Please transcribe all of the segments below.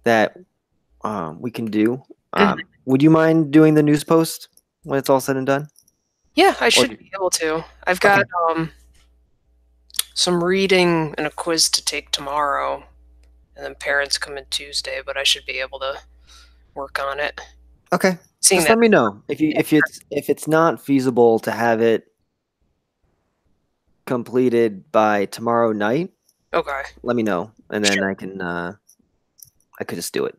that we can do. Mhm. Would you mind doing the news post when it's all said and done? Yeah, I Or should be able to. I've got okay, some reading and a quiz to take tomorrow, and then parents come in Tuesday, but I should be able to work on it. okay. Seeing Just that, let me know yeah, if it's not feasible to have it completed by tomorrow night. okay, Let me know, and then sure, I could just do it.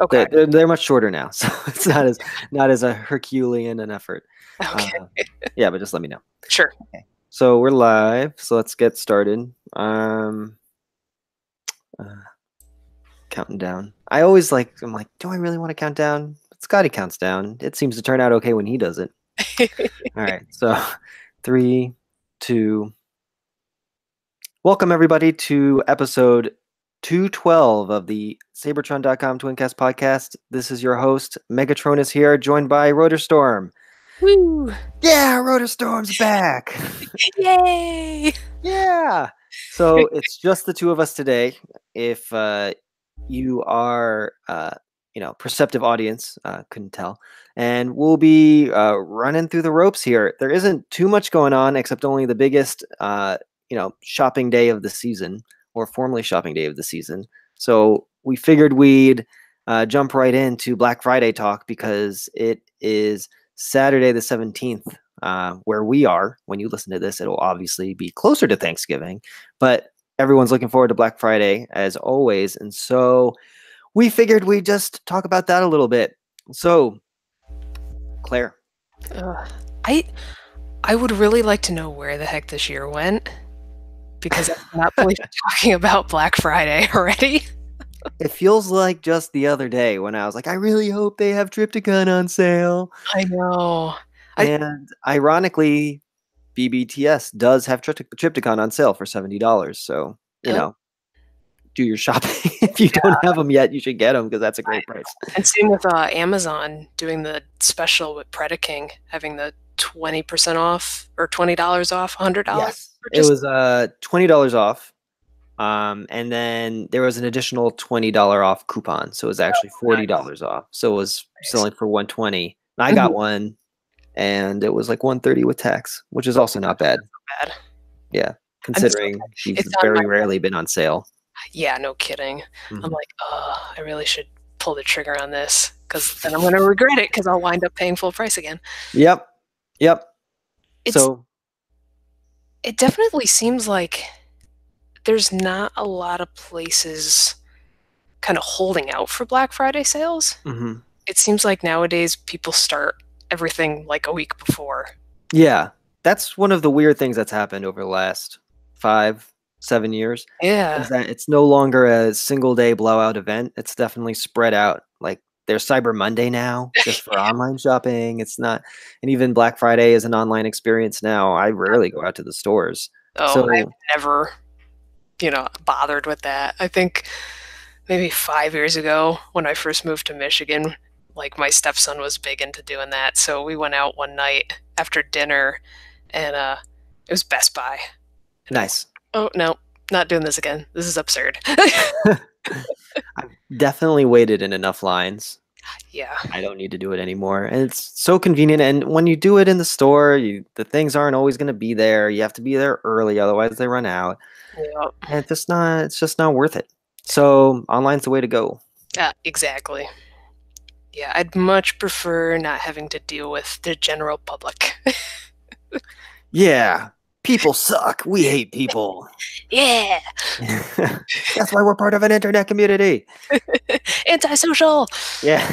okay, They're much shorter now, so it's not as a Herculean an effort. Uh, okay, yeah, but just let me know. sure. Okay. So we're live. So let's get started. Uh, Counting down. I'm like, do I really want to count down? But Scotty counts down. It seems to turn out okay when he does it. All right. So three, two. Welcome everybody to episode 212 of the Sabertron.com Twincast podcast. This is your host, Megatron is here, joined by Rotorstorm. Woo! Yeah, Rotorstorm's back. Yay! Yeah. So it's just the two of us today. If you are, perceptive audience, couldn't tell, and we'll be running through the ropes here. There isn't too much going on except only the biggest, shopping day of the season, or formerly shopping day of the season. So we figured we'd jump right into Black Friday talk because it is Saturday the 17th where we are. When you listen to this, it'll obviously be closer to Thanksgiving, but everyone's looking forward to Black Friday as always. And so we figured we'd just talk about that a little bit. So, Claire. Uh, I I would really like to know where the heck this year went because I cannot believe we're talking about Black Friday already. It feels like just the other day when I was like, I really hope they have Triptychon on sale. I know. I And ironically, BBTS does have Triptychon on sale for $70. So, oh, do your shopping. If you don't have them yet, you should get them because that's a great price. and same with Amazon doing the special with Predaking, having the 20% off or $20 off, $100 Yes. It purchase. was $20 off. And then there was an additional $20 off coupon. So it was actually Nice. $40 off. So it was Nice. selling for 120. I got Mhm. one and it was like 130 with tax, which is also not bad. Bad. Yeah. I'm so Considering these it's have on my very rarely been on sale. yeah, no kidding. I'm Mhm. like, "Oh, I really should pull the trigger on this because then I'm gonna regret it because 'cause I'll wind up paying full price again." Yep. Yep. It's So, it definitely seems like there's not a lot of places kinda holding out for Black Friday sales. mhm. It seems like nowadays people start everything, like, a week before. Yeah. That's one of the weird things that's happened over the last 5, 7 years is Yeah. that it's no longer a single day blowout event. It's definitely spread out. Like there's Cyber Monday now just for online shopping. It's not, and even Black Friday is an online experience now. I rarely go out to the stores. Oh, I've So, never, bothered with that. I think maybe 5 years ago when I first moved to Michigan, like, my stepson was big into doing that, so we went out one night after dinner, and, it was Best Buy, and I'm like, nice. "Oh, no, not doing this again. This is absurd." I've definitely waited in enough lines. Yeah. I don't need to do it anymore. And it's so convenient. And when you do it in the store, the things aren't always going to be there. You have to be there early, otherwise they run out. Yep. And it's just not worth it. So online's the way to go. Yeah, exactly. Yeah, I'd much prefer not having to deal with the general public. Yeah, people suck. We hate people. Yeah. That's why we're part of an internet community. Antisocial. Yeah.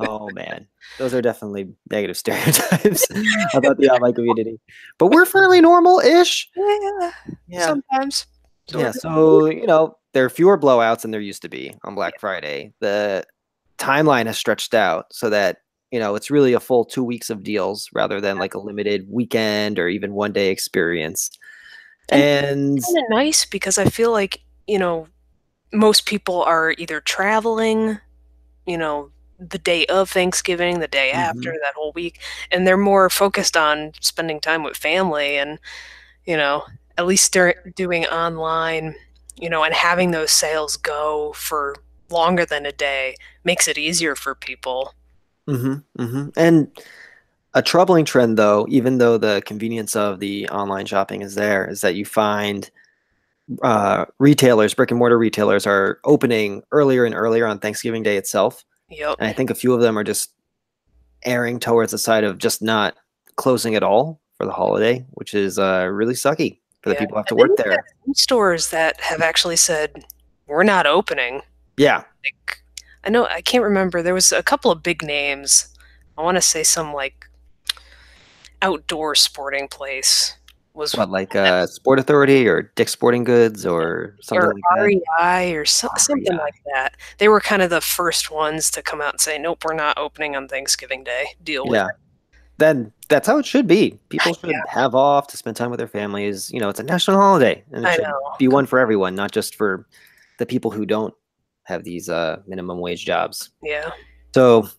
Oh man, those are definitely negative stereotypes about the online community. But we're fairly normal-ish. Yeah. Yeah. Sometimes. Yeah, Sort of. so there are fewer blowouts than there used to be on Black Friday. The timeline has stretched out so that it's really a full 2 weeks of deals rather than like a limited weekend or even 1 day experience. And And kinda nice because I feel like, most people are either traveling, the day of Thanksgiving, the day after, mhm, that whole week, and they're more focused on spending time with family and, you know, at least doing online, and having those sales go for longer than a day makes it easier for people. And a troubling trend, though, even though the convenience of the online shopping is there, is that you find retailers, brick and mortar retailers, are opening earlier and earlier on Thanksgiving Day itself. Yep. And I think a few of them are just erring towards the side of just not closing at all for the holiday, which is really sucky for the Yeah. people who have to And then work you've got there. some stores that have actually said, we're not opening. Yeah. Like, I know, I can't remember. There was a couple of big names. I want to say some like outdoor sporting place was What, like Sport Authority or Dick's Sporting Goods or something or like that? REI or something REI. like that. They were kind of the first ones to come out and say, nope, we're not opening on Thanksgiving Day. Deal with Yeah. Then that's how it should be. People it. should have off to spend time with their families. It's a national holiday, and it I should know. be one for everyone, not just for the people who don't have these minimum wage jobs. Yeah. So,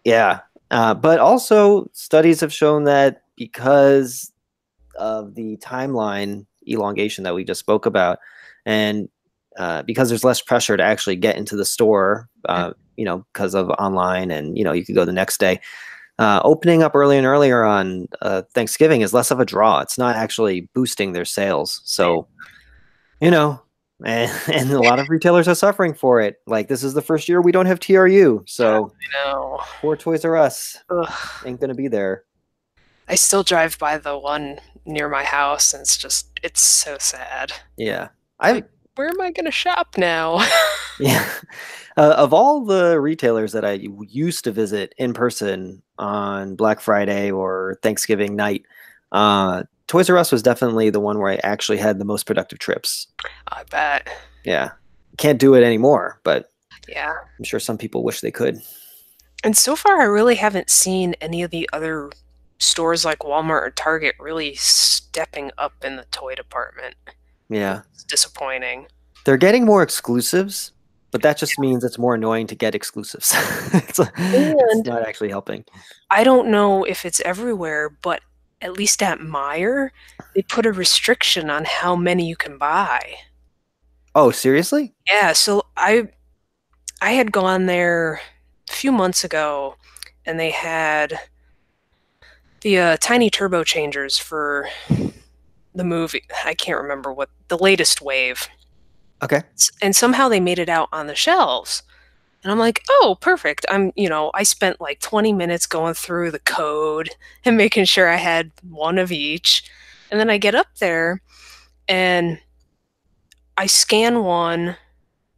yeah. But also, studies have shown that because of the timeline elongation that we just spoke about, and because there's less pressure to actually get into the store, because of online, and you could go the next day. Opening up earlier and earlier on Thanksgiving is less of a draw. It's not actually boosting their sales. So, you know, and a lot of retailers are suffering for it. Like, this is the first year we don't have TRU. So No. poor Toys R Us Ugh. ain't going to be there. I still drive by the one near my house, and it's so sad. Yeah. Like, where am I going to shop now? Yeah. Of all the retailers that I used to visit in person on Black Friday or Thanksgiving night, Toys R Us was definitely the one where I actually had the most productive trips. I bet. Yeah. Can't do it anymore, but Yeah. I'm sure some people wish they could. And so far, I really haven't seen any of the other stores like Walmart or Target really stepping up in the toy department. Yeah. It's disappointing. They're getting more exclusives, but that just means it's more annoying to get exclusives. It's And not actually helping. I don't know if it's everywhere, but at least at Meijer, they put a restriction on how many you can buy. Oh, seriously? Yeah, so I had gone there a few months ago, and they had the tiny turbo changers for the movie. I can't remember what the latest wave. Okay. And somehow they made it out on the shelves. And I'm like, oh, perfect. I spent like 20 minutes going through the code and making sure I had one of each. And then I get up there and I scan one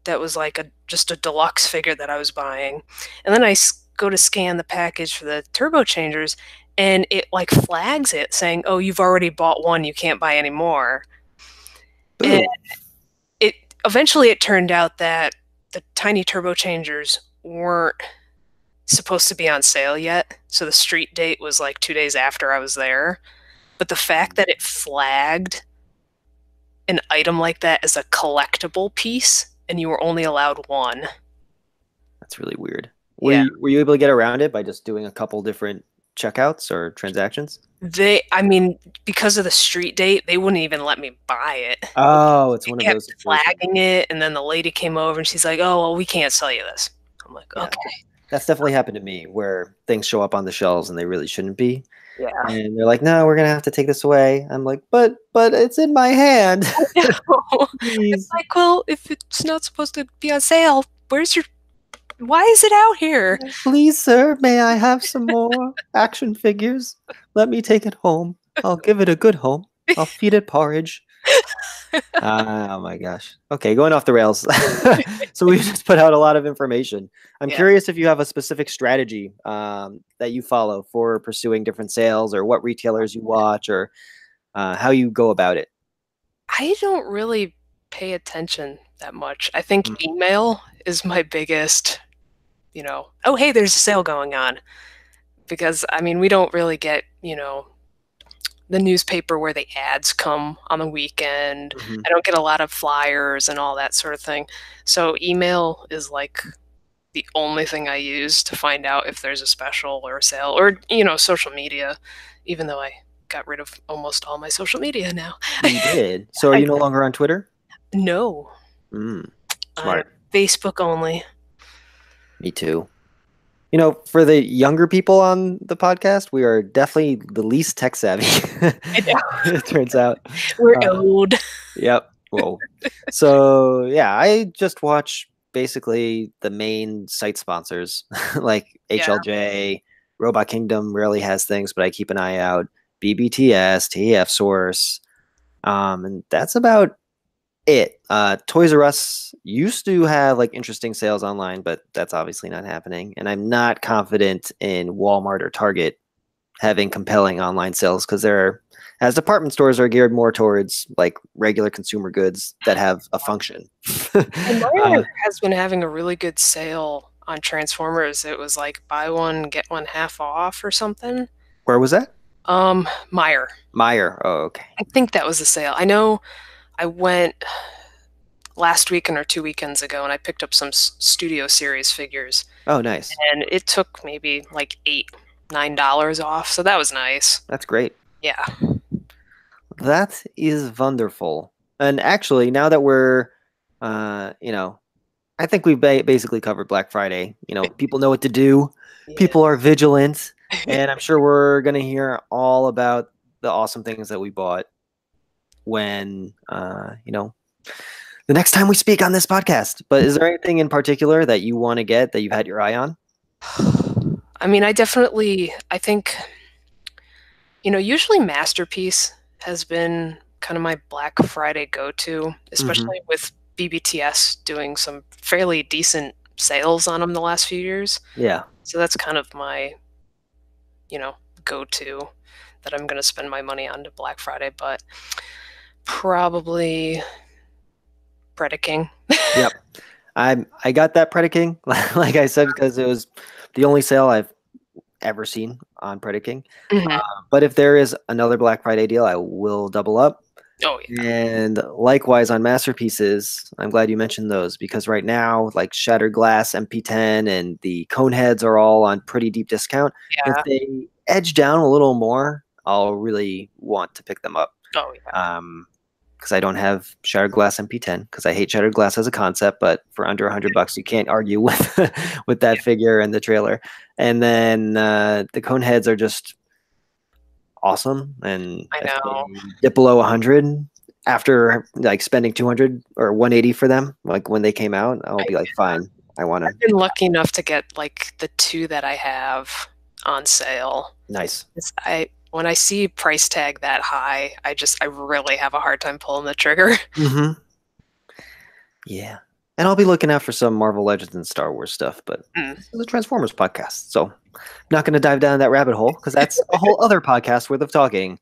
that was like just a deluxe figure that I was buying. And then I go to scan the package for the turbo changers, and it like flags it saying, oh, you've already bought one, you can't buy any more. And Ooh. it eventually it turned out that the tiny turbo changers weren't supposed to be on sale yet. So the street date was like 2 days after I was there. But the fact that it flagged an item like that as a collectible piece and you were only allowed one. That's really weird. Were Yeah. you able to get around it by just doing a couple different checkouts or transactions? Because of the street date, they wouldn't even let me buy it. Oh, it's They one of kept those situations. flagging it, and then the lady came over and she's like, oh, well, we can't sell you this. I'm like, Yeah. okay. That's definitely happened to me where things show up on the shelves and they really shouldn't be. Yeah. And they're like, "No, we're gonna have to take this away." I'm like, "But it's in my hand." It's Please. like, well, if it's not supposed to be on sale, why is it out here? Please, sir, may I have some more action figures? Let me take it home. I'll give it a good home. I'll feed it porridge. Oh my gosh. Okay, going off the rails. So we just put out a lot of information. I'm Yeah. curious if you have a specific strategy that you follow for pursuing different sales, or what retailers you watch, or how you go about it. I don't really pay attention that much. I think Mm. email is my biggest, oh, hey, there's a sale going on. Because, we don't really get, the newspaper where the ads come on the weekend. Mhm. I don't get a lot of flyers and all that sort of thing. So email is like the only thing I use to find out if there's a special or a sale, or, social media, even though I got rid of almost all my social media now. You did. So are I you no longer on Twitter? No, Mm, I'm smart. Facebook only. Me too. For the younger people on the podcast, we are definitely the least tech savvy. I know. It turns out. We're Uh, old. yep. Whoa. So yeah, I just watch basically the main site sponsors like Yeah. HLJ, Robot Kingdom rarely has things, but I keep an eye out. BBTS, TF Source, and that's about it. Toys R Us used to have like interesting sales online, but that's obviously not happening. And I'm not confident in Walmart or Target having compelling online sales because as department stores are geared more towards like regular consumer goods that have a function. And Meijer uh, has been having a really good sale on Transformers. It was like buy one, get one half off or something. where was that? Meijer. Meyer. Oh, okay. I think that was the sale. I know I went last weekend or 2 weekends ago and I picked up some Studio Series figures Oh, nice. and it took maybe like $8, $9 off. So that was nice. That's great. Yeah. That is wonderful. And actually, now that we're, uh, you know, I think we've basically covered Black Friday. People know what to do. Yeah. People are vigilant, and I'm sure we're gonna hear all about the awesome things that we bought when, the next time we speak on this podcast. But is there anything in particular that you want to get that you've had your eye on? I mean, I think, usually Masterpiece has been kind of my Black Friday go-to, Hmm. especially with BBTS doing some fairly decent sales on them the last few years. Yeah. So that's kind of my, go-to that I'm going to spend my money on to Black Friday, but probably Predaking. Yep. I got that Predaking, like I said, because it was the only sale I've ever seen on Predaking. Hmm. But if there is another Black Friday deal, I will double up. Oh yeah, And likewise on masterpieces, I'm glad you mentioned those because right now, like Shattered Glass, MP10, and the Coneheads are all on pretty deep discount. If yeah. they edge down a little more, I'll really want to pick them up. Oh yeah. Because I don't have Shattered Glass MP10 because I hate Shattered Glass as a concept, but for under $100, you can't argue with with that figure and the trailer. And then the Coneheads are just awesome, and I if know. they dip below 100 after like spending 200 or 180 for them, like when they came out, I'll be like, fine, I want to. I've been lucky enough to get like the two that I have on sale. Nice. When I see price tag that high, I really have a hard time pulling the trigger. Hmm. Yeah, and I'll be looking out for some Marvel Legends and Star Wars stuff, but Mm. this is a Transformers podcast, so I'm not going to dive down that rabbit hole because that's a whole other podcast worth of talking,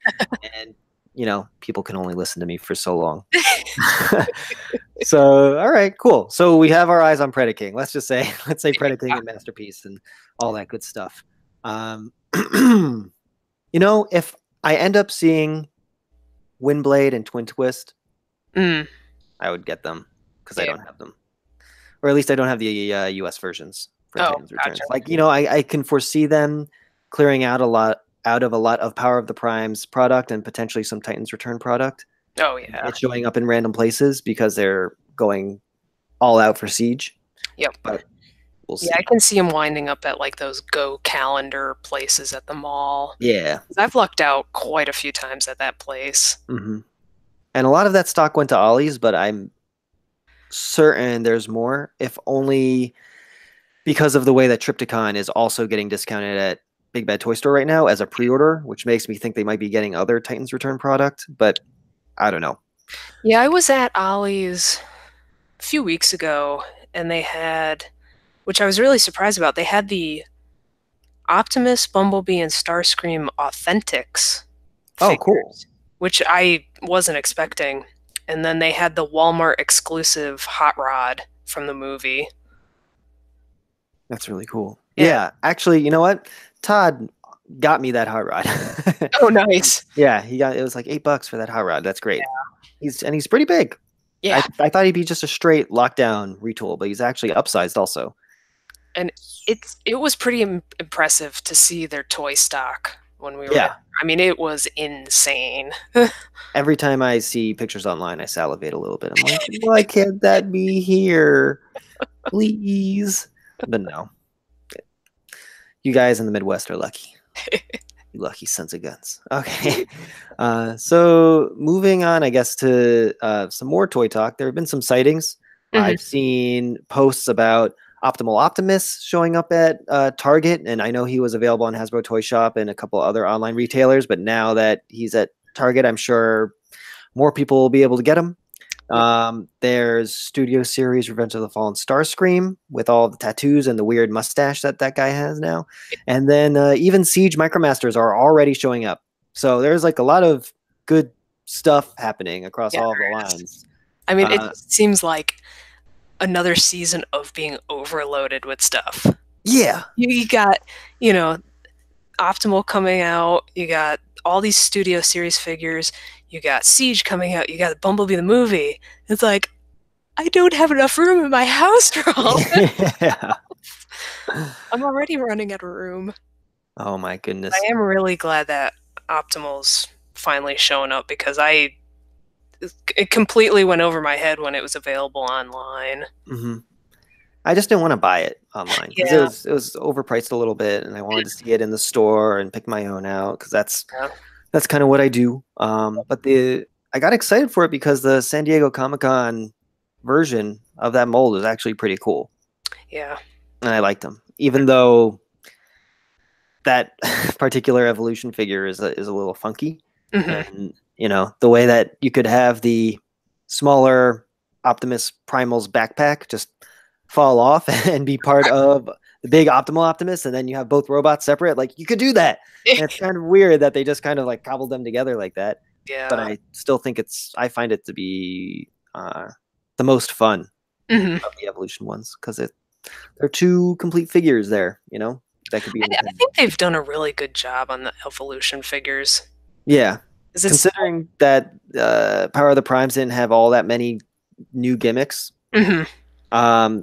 and people can only listen to me for so long. So, all right, cool. So we have our eyes on Predaking. Let's say Predaking and Masterpiece and all that good stuff. Um, if I end up seeing Windblade and Twin Twist, Mm. I would get them because I Yeah. don't have them, or at least I don't have the US versions for Oh, Titans Returns. gotcha. Like, I can foresee them clearing out a lot of Power of the Primes product and potentially some Titans Return product. Oh yeah. It's showing up in random places because they're going all out for Siege, Yep. but we'll Yeah, I see. can see him winding up at like those Go Calendar places at the mall. Yeah. 'Cause I've lucked out quite a few times at that place. Hmm. And a lot of that stock went to Ollie's, but I'm certain there's more, if only because of the way that Triptychon is also getting discounted at Big Bad Toy Store right now as a pre-order, which makes me think they might be getting other Titans Return product, but I don't know. Yeah, I was at Ollie's a few weeks ago and they had, which I was really surprised about, they had the Optimus, Bumblebee, and Starscream Authentics Oh, cool. figures, which I wasn't expecting. And then they had the Walmart exclusive Hot Rod from the movie. That's really cool. Yeah. Yeah, actually, you know what? Todd got me that hot rod. Oh, nice. Yeah, it was like $8 for that hot rod. That's great. He's pretty big. Yeah. I thought he'd be just a straight lockdown retool, but he's actually upsized also. And it was pretty impressive to see their toy stock when we were there. Yeah. I mean, it was insane. Every time I see pictures online, I salivate a little bit. I'm like, why can't that be here? Please. But no, you guys in the Midwest are lucky. You lucky sons of guns. Okay. So moving on, I guess, to some more toy talk. There have been some sightings. Hmm. I've seen posts about Optimal Optimus showing up at Target, and I know he was available on Hasbro Toy Shop and a couple other online retailers. But now that he's at Target, I'm sure more people will be able to get him. Yep. There's Studio Series Revenge of the Fallen Starscream with all the tattoos and the weird mustache that that guy has now. And then even Siege Micromasters are already showing up. So there's like a lot of good stuff happening across Yeah, all of the there is. lines. I mean, it Uh, just seems like another season of being overloaded with stuff. yeah. You got, you know, Optimal coming out. You got all these Studio Series figures. You got Siege coming out. You got Bumblebee the movie. It's like, I don't have enough room in my house for all this. Yeah. I'm already running out of room. Oh my goodness. I am really glad that Optimal's finally showing up because it completely went over my head when it was available online. Hmm. I just didn't want to buy it online because Yeah. it was overpriced a little bit, and I wanted to see it in the store and pick my own out because Yeah. that's kind of what I do. But I got excited for it because the San Diego Comic-Con version of that mold is actually pretty cool, Yeah. and I liked them, even though that particular evolution figure is a little funky, Hmm. and the way that you could have the smaller Optimus Primal's backpack just fall off and be part of the big Optimal Optimus, and then you have both robots separate. Like you could do that, and it's kind of weird that they just kind of like cobbled them together like that. But Yeah. I still think I find it to be the most fun Hmm. of the evolution ones because they're two complete figures there. That could be I think they've done a really good job on the evolution figures. yeah. 'Cause it's Considering that Power of the Primes didn't have all that many new gimmicks, Mhm.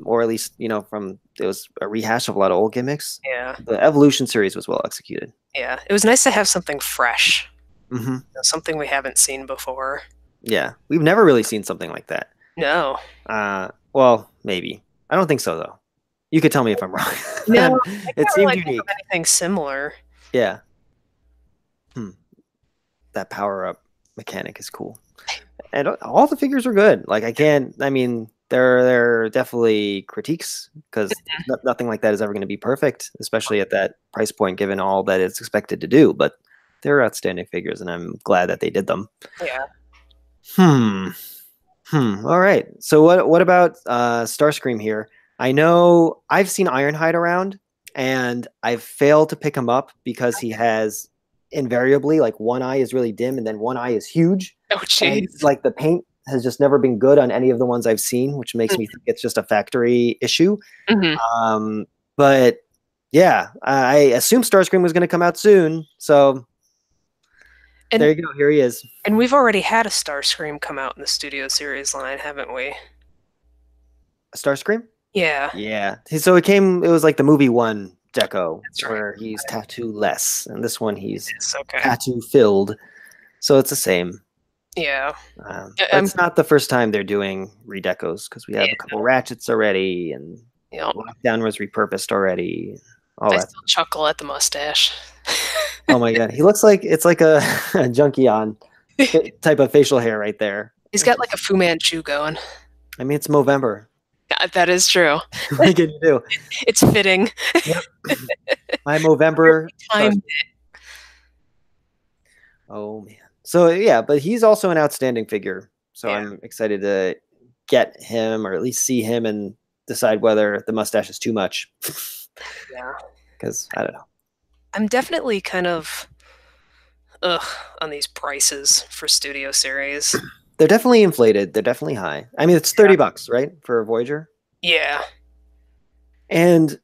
or at least from it was a rehash of a lot of old gimmicks. Yeah. The Evolution series was well executed. Yeah. It was nice to have something fresh, Hmm. something we haven't seen before. Yeah, we've never really seen something like that. No. Well, maybe. I don't think so though. You could tell me if I'm wrong. No, I It can't seemed really think of unique. anything similar. Yeah. Hmm. That power up mechanic is cool, and all the figures are good. Like I can't. I mean, there are definitely critiques because nothing like that is ever going to be perfect, especially at that price point, given all that it's expected to do. But they're outstanding figures, and I'm glad that they did them. Yeah. Hmm. All right. So what about Starscream here? I know I've seen Ironhide around, and I've failed to pick him up because he has invariably like one eye is really dim and then one eye is huge. Oh, And jeez. like the paint has just never been good on any of the ones I've seen, which makes me think it's just a factory issue. Hmm. But yeah, I assume Starscream was going to come out soon. So there And you go. Here he is. and we've already had a Starscream come out in the Studio Series line, haven't we? Starscream? Yeah. Yeah. So it was like the movie one deco That's right. where he's tattoo less. And this one he's It's okay. tattoo filled. So it's the same. Yeah. But I'm it's not the first time they're doing redecos because we have a couple ratchets already and you know, Lockdown was repurposed already. All I that. still chuckle at the mustache. Oh my god. He looks like it's like a junkie on type of facial hair right there. He's got like a Fu Manchu going. I mean, it's Movember. Yeah, that is true. What can you do? It's fitting. Yep. My Movember. Time. Oh man. So yeah, but he's also an outstanding figure. So Yeah. I'm excited to get him or at least see him and decide whether the mustache is too much. Yeah. Because I don't know. I'm definitely kind of on these prices for Studio Series. They're definitely inflated. They're definitely high. I mean, it's $30, right, for a Voyager. Yeah. And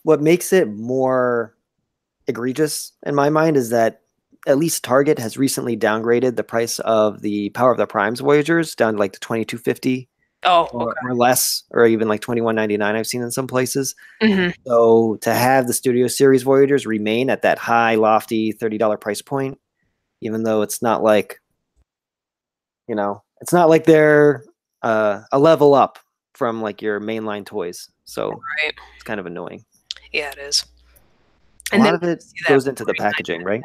what makes it more egregious in my mind is that at least Target has recently downgraded the price of the Power of the Primes Voyagers down to like the 2250 Oh, okay. or less, or even like 21.99 I've seen in some places. Hmm. So to have the Studio Series Voyagers remain at that high, lofty $30 price point, even though it's not like, it's not like they're a level up from like your mainline toys. So Right. it's kind of annoying. Yeah, it is. A And lot then of it see that goes into the packaging, right?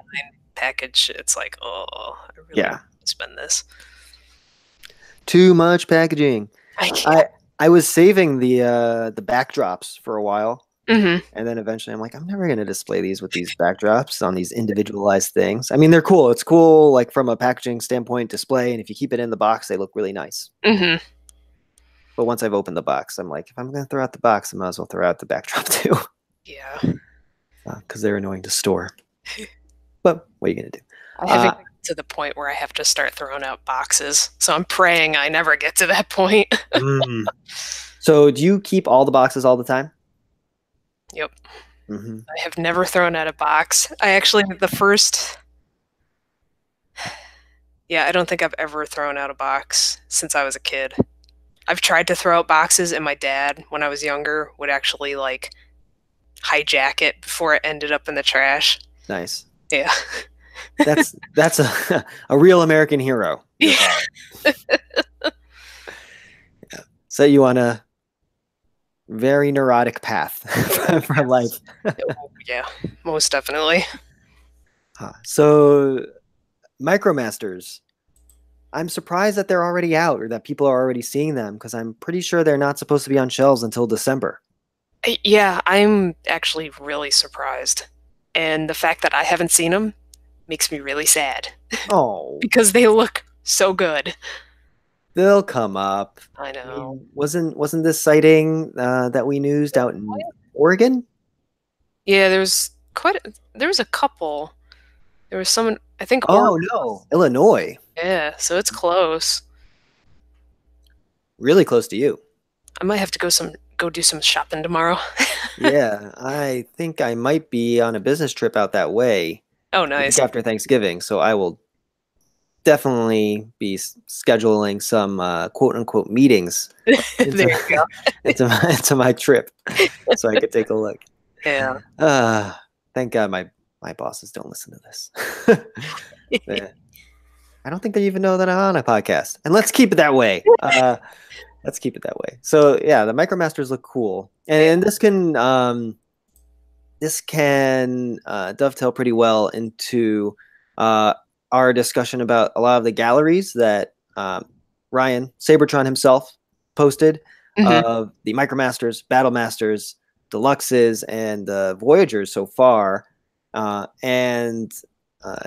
package. It's like, oh, I really Yeah. want to spend this. Too much packaging. I can't. I was saving the backdrops for a while, Hmm. and then eventually I'm like, I'm never gonna display these with these backdrops on these individualized things. I mean, they're cool. It's cool, like from a packaging standpoint, display, and if you keep it in the box, they look really nice. Hmm. But once I've opened the box, I'm like, if I'm gonna throw out the box, I might as well throw out the backdrop too, Yeah. because they're annoying to store. But what are you gonna do? I haven't Uh, gotten to the point where I have to start throwing out boxes. So I'm praying I never get to that point. mm. So do you keep all the boxes all the time? Yep. Mm-hmm. I have never thrown out a box. I actually, the first, yeah, I don't think I've ever thrown out a box since I was a kid. I've tried to throw out boxes, and my dad, when I was younger, would actually like hijack it before it ended up in the trash. Nice. Yeah. That's a real American hero. Your Yeah. father. Set you on a very neurotic path for life. Yeah, most definitely. So, MicroMasters, I'm surprised that they're already out or that people are already seeing them because I'm pretty sure they're not supposed to be on shelves until December. Yeah, I'm actually really surprised. And the fact that I haven't seen them makes me really sad Oh, because they look so good. they'll come up. I I know. mean, wasn't this sighting that we newsed out in Oregon? Yeah, there was a couple. There was someone, I think Oh Oregon. no, Illinois, Yeah, so it's close. really close to you. I might have to go do some shopping tomorrow. Yeah, I think I might be on a business trip out that way Oh, the week nice. after Thanksgiving, so I will definitely be scheduling some quote unquote meetings There into you go. into my trip so I could take a look. Yeah. Uh, thank God my bosses don't listen to this. Yeah. I don't think they even know that I'm on a podcast. And let's keep it that way. Let's keep it that way. So yeah, the MicroMasters look cool. And this can dovetail pretty well into uh, our discussion about a lot of the galleries that Ryan Sabretron himself posted Hmm. of the Micromasters, Battle Masters, Deluxes, and the Voyagers so far. And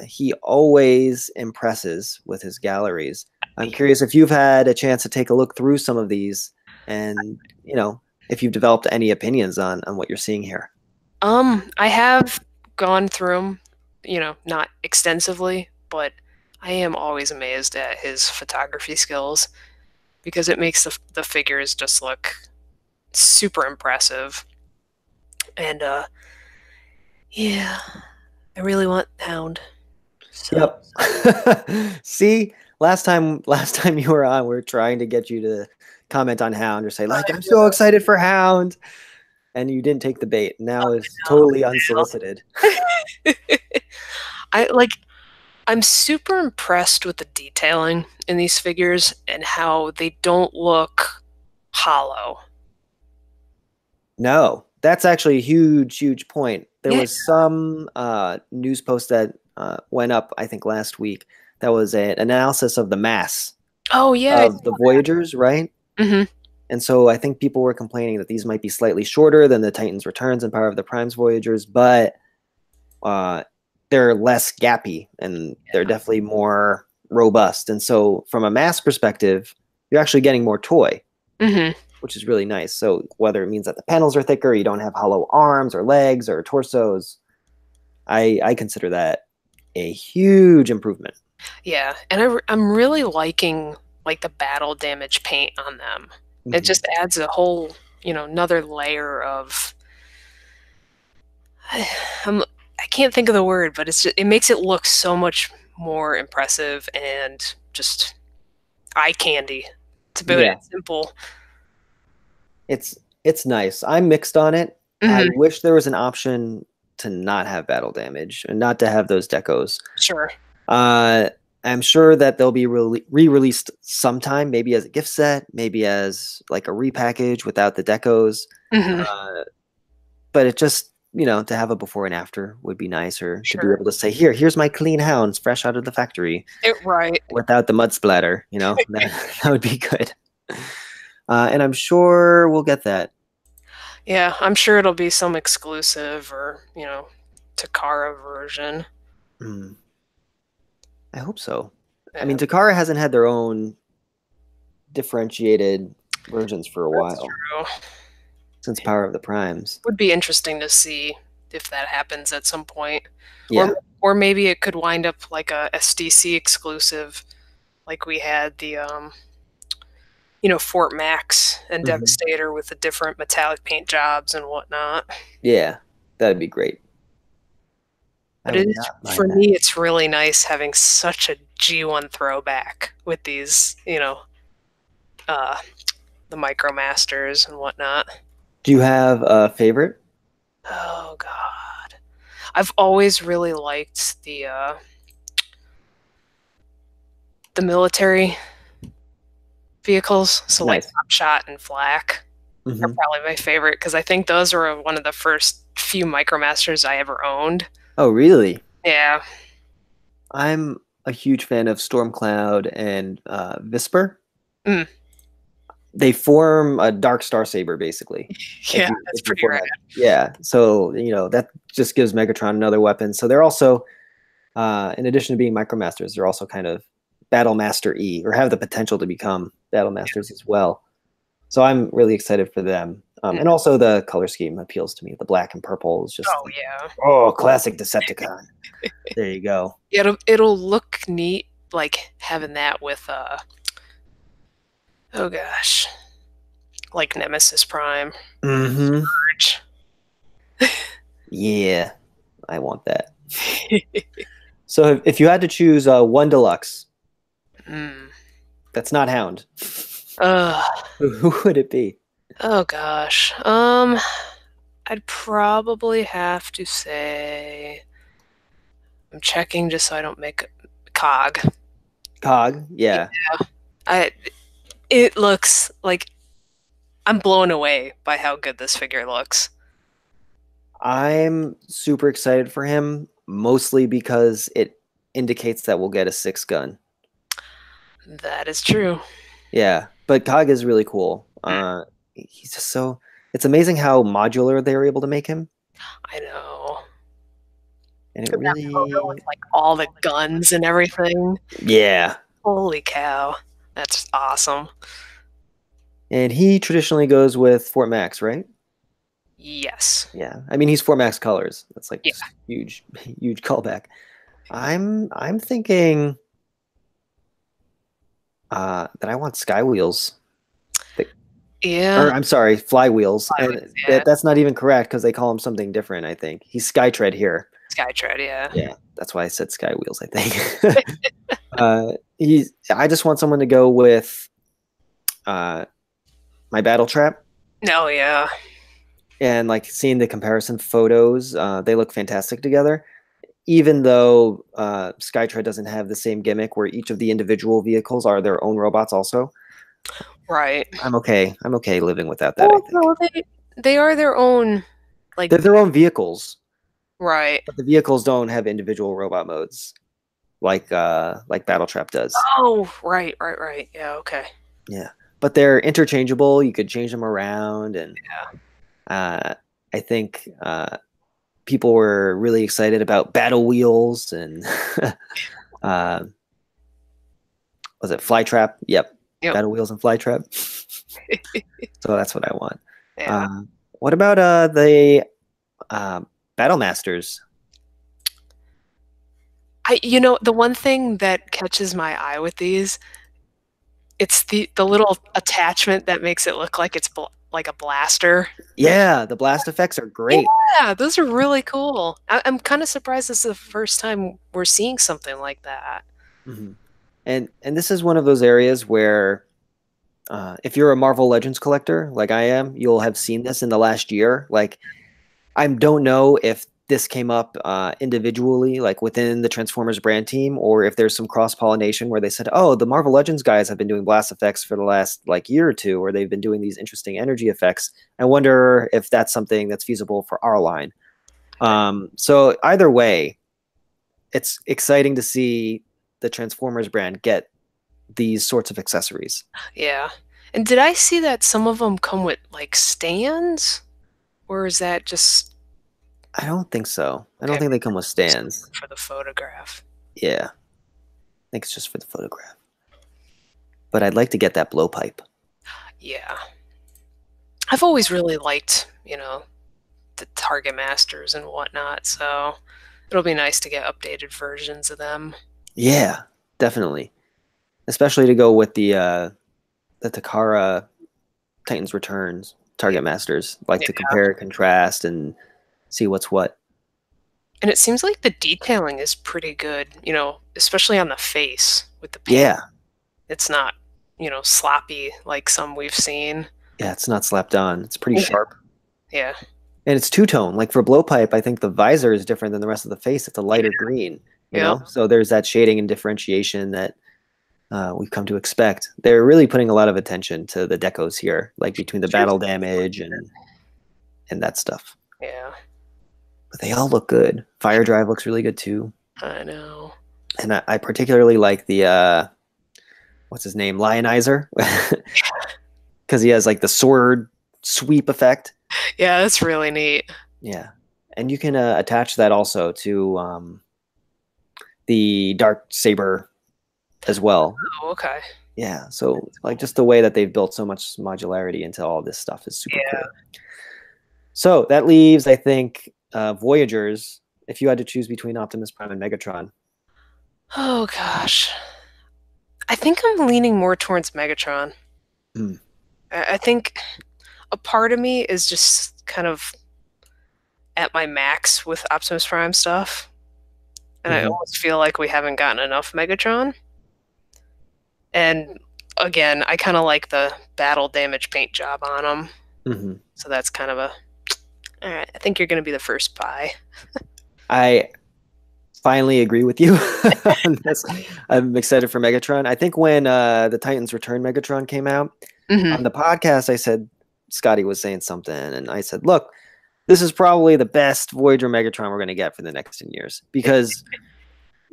he always impresses with his galleries. I'm curious if you've had a chance to take a look through some of these and, if you've developed any opinions on what you're seeing here. I have gone through them, not extensively, but I am always amazed at his photography skills because it makes the figures just look super impressive. And yeah, I really want Hound. So Yep. See, last time you were on, we are trying to get you to comment on Hound or say like, I'm so excited for Hound, and you didn't take the bait. Now it's totally unsolicited. I like I'm super impressed with the detailing in these figures and how they don't look hollow. No, that's actually a huge, huge point. There Yeah. was some news post that went up, I think, last week. That was an analysis of the mass Oh yeah. of the Voyagers, right? Hmm. And so I think people were complaining that these might be slightly shorter than the Titans Returns and Power of the Prime's Voyagers, but uh, they're less gappy and they're definitely more robust. And so from a mass perspective, you're actually getting more toy, Hmm. which is really nice. So whether it means that the panels are thicker, you don't have hollow arms or legs or torsos, I consider that a huge improvement. Yeah, and I'm really liking like the battle damage paint on them. It Mm-hmm. just adds a whole, another layer of I can't think of the word, but it makes it look so much more impressive and just eye candy. to put Yeah, it simple. it's nice. I'm mixed on it. I Hmm. wish there was an option to not have battle damage and not to have those decos. Sure. Uh, I'm sure that they'll be re-released sometime, maybe as a gift set, maybe as like a repackage without the decos. Hmm. Uh, but it just, to have a before and after would be nice, or to be Sure. able to say, here's my clean hounds fresh out of the factory Right. without the mud splatter, that would be good. And I'm sure we'll get that. Yeah, I'm sure it'll be some exclusive or, Takara version. Mm, I hope so. I Yeah, mean, Takara hasn't had their own differentiated versions for a that's while true. since Power of the Primes. Would be interesting to see if that happens at some point. Yeah. Or maybe it could wind up like a SDC exclusive, like we had the Fort Max and Hmm. Devastator with the different metallic paint jobs and whatnot. Yeah, that'd be great. I But it would is, not for mind that. me, it's really nice having such a G1 throwback with these, uh, the MicroMasters and whatnot. Do you have a favorite? Oh God, I've always really liked the military vehicles. So like Nice. Top Shot and Flak are Hmm. probably my favorite because I think those were one of the first few MicroMasters I ever owned. Oh, really? Yeah. I'm a huge fan of Stormcloud and Visper. Mm. They form a Dark Star Saber, basically. Yeah, If you that's if you pretty rad. format, yeah. So that just gives Megatron another weapon. So they're also, in addition to being Micromasters, they're also kind of Battle Master E, or have the potential to become Battle Masters as well. So I'm really excited for them. Mm. And also the color scheme appeals to me. The black and purple is just Oh yeah. classic Decepticon. There you go. It'll look neat, like having that with oh gosh, like Nemesis Prime, Hmm. Surge. Yeah, I want that. So if you had to choose one deluxe, Mm. that's not Hound, Uh, who would it be? oh gosh. I'd probably have to say I'm checking just so I don't make a cog. Cog, Yeah. yeah. I it looks like I'm blown away by how good this figure looks. I'm super excited for him, mostly because it indicates that we'll get a six gun. That is true. Yeah, but Cog is really cool. He's just it's amazing how modular they were able to make him. I know. And it And that photo really, with like all the guns and everything. yeah. Holy cow. That's awesome. And he traditionally goes with Fort Max, right? Yes. Yeah. I mean, he's Fort Max colors. That's like Yeah. just huge, huge callback. I'm thinking that I want sky wheels. Yeah. Or I'm sorry, flywheels. And Yeah. that's not even correct because they call him something different, I think. He's Skytread here. Skytread, yeah. Yeah, that's why I said sky wheels, I think. I just want someone to go with my battle trap. No, yeah. And like seeing the comparison photos, they look fantastic together. Even though Skytread doesn't have the same gimmick where each of the individual vehicles are their own robots also. Right. I'm okay. I'm okay living without that, I Well, think. no, they are their own, like, They're their own vehicles, right. but the vehicles don't have individual robot modes like Battletrap does. Oh, right. Yeah, okay. Yeah. But they're interchangeable. You could change them around, and Yeah. I think people were really excited about Battle Wheels and uh, was it Flytrap? Yep. Yep. Battle Wheels and Flytrap. So that's what I want. Yeah. What about the uh, Battle Masters? The one thing that catches my eye with these, it's the little attachment that makes it look like it's like a blaster. Yeah, the blast effects are great. Yeah, those are really cool. I'm kind of surprised this is the first time we're seeing something like that. Mhm. And this is one of those areas where If you're a Marvel Legends collector like I am, you'll have seen this in the last year. Like, I don't know if this came up individually, like within the Transformers brand team, or if there's some cross pollination where they said, "Oh, the Marvel Legends guys have been doing blast effects for the last like year or two, or they've been doing these interesting energy effects." I wonder if that's something that's feasible for our line. So either way, it's exciting to see the Transformers brand get these sorts of accessories. Yeah. And did I see that some of them come with like stands? Or is that just I don't think so. I don't okay think they come with stands. for the photograph? Yeah, I think it's just for the photograph. But I'd like to get that blowpipe. Yeah. I've always really liked, the Target Masters and whatnot, so it'll be nice to get updated versions of them. Yeah, definitely. Especially to go with the Takara Titans Returns Target Masters, like Yeah. to compare, contrast, and see what's what. And it seems like the detailing is pretty good, especially on the face with the paint. Yeah, It's not, sloppy like some we've seen. yeah, it's not slapped on. It's pretty Yeah. sharp. Yeah. And it's two-tone. Like for blowpipe, I think the visor is different than the rest of the face. It's a lighter green, Yep. So there's that shading and differentiation that we've come to expect. They're really putting a lot of attention to the decos here, like between the battle damage and that stuff. Yeah. But they all look good. Fire Drive looks really good too. I know. And I particularly like the what's his name, Lionizer, because he has like the sword sweep effect. Yeah, that's really neat. Yeah, and you can attach that also to the Dark Saber as well. Oh, okay. Yeah, so like just the way that they've built so much modularity into all this stuff is super Yeah. cool. So that leaves, I think, Voyagers. If you had to choose between Optimus Prime and Megatron, Oh gosh. I think I'm leaning more towards Megatron. Hmm. I think a part of me is just kind of at my max with Optimus Prime stuff. And I Mhm. almost feel like we haven't gotten enough Megatron. And again, I kind of like the battle damage paint job on him. Mhm. So that's kind of all right, I think you're going to be the first buy. I finally agree with you on this. I'm excited for Megatron. I think when the Titans Return Megatron came out Mm-hmm. on the podcast, I said Scotty was saying something, and I said, "Look, this is probably the best Voyager Megatron we're going to get for the next 10 years because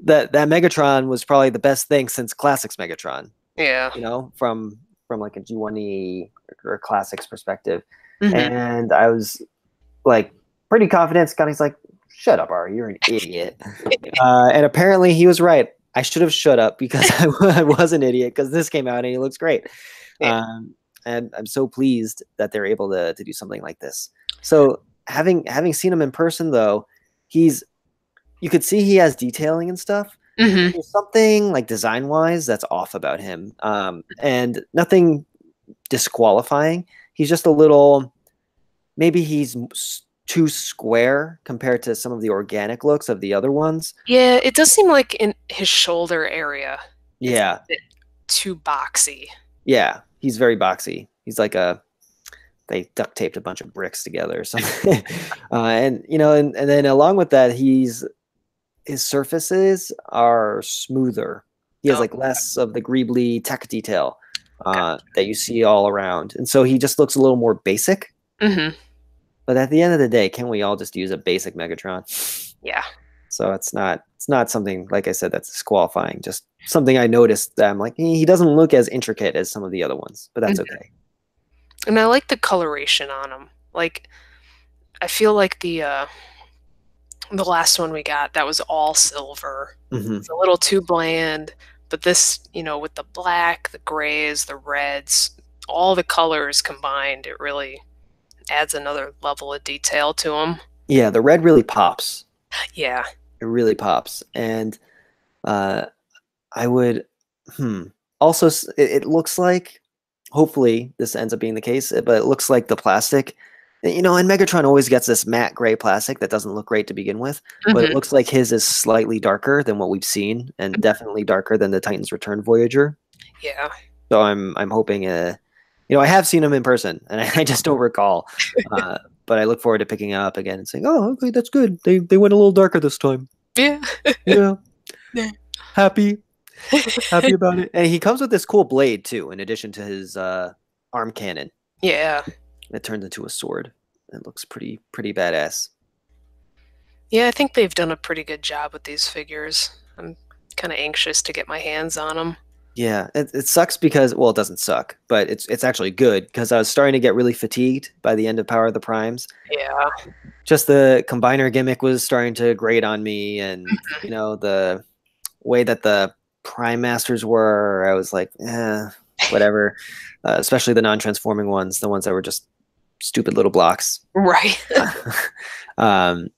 that Megatron was probably the best thing since Classics Megatron. Yeah. From like a G1E or Classics perspective." Mm-hmm. And I was like pretty confident. Scotty's like, "Shut up, Ari, you're an idiot." And apparently he was right. I should have shut up because I was an idiot because this came out and he looks great. Yeah. And I'm so pleased that they're able to do something like this. So having seen him in person though, you could see he has detailing and stuff. Mm-hmm. There's something like design wise that's off about him. And nothing disqualifying. He's just a little, maybe he's too square compared to some of the organic looks of the other ones. Yeah, it does seem like in his shoulder area, it's Yeah. a bit too boxy. Yeah. He's very boxy. He's like they duct taped a bunch of bricks together or something. And then along with that, his surfaces are smoother. He has like less of the greebly tech detail that you see all around. And so he just looks a little more basic. Mm-hmm. But at the end of the day, can't we all just use a basic Megatron? Yeah. So it's not something, like I said, that's disqualifying. Just something I noticed that I'm like, he doesn't look as intricate as some of the other ones, but that's okay. And I like the coloration on him. Like, I feel like the last one we got, that was all silver. Mm-hmm. It's a little too bland, but this, with the black, the grays, the reds, all the colors combined, it really adds another level of detail to them. Yeah, the red really pops. Yeah. It really pops. And I would also, it looks like, hopefully this ends up being the case, but it looks like the plastic, and Megatron always gets this matte gray plastic that doesn't look great to begin with, but it looks like his is slightly darker than what we've seen and definitely darker than the Titans Return Voyager. Yeah. So I'm hoping I have seen them in person, and I just don't recall. But I look forward to picking it up again and saying, "Oh, okay, that's good. They went a little darker this time." Yeah. Yeah, Yeah. happy happy about it. And he comes with this cool blade too, in addition to his arm cannon. Yeah. It turns into a sword. It looks pretty badass. Yeah, I think they've done a pretty good job with these figures. I'm kind of anxious to get my hands on them. Yeah, it sucks because, well, it doesn't suck, but it's actually good because I was starting to get really fatigued by the end of Power of the Primes. Yeah. Just the combiner gimmick was starting to grate on me, and the way that the Prime Masters were, I was like, whatever. Especially the non-transforming ones, the ones that were just stupid little blocks. Right. um,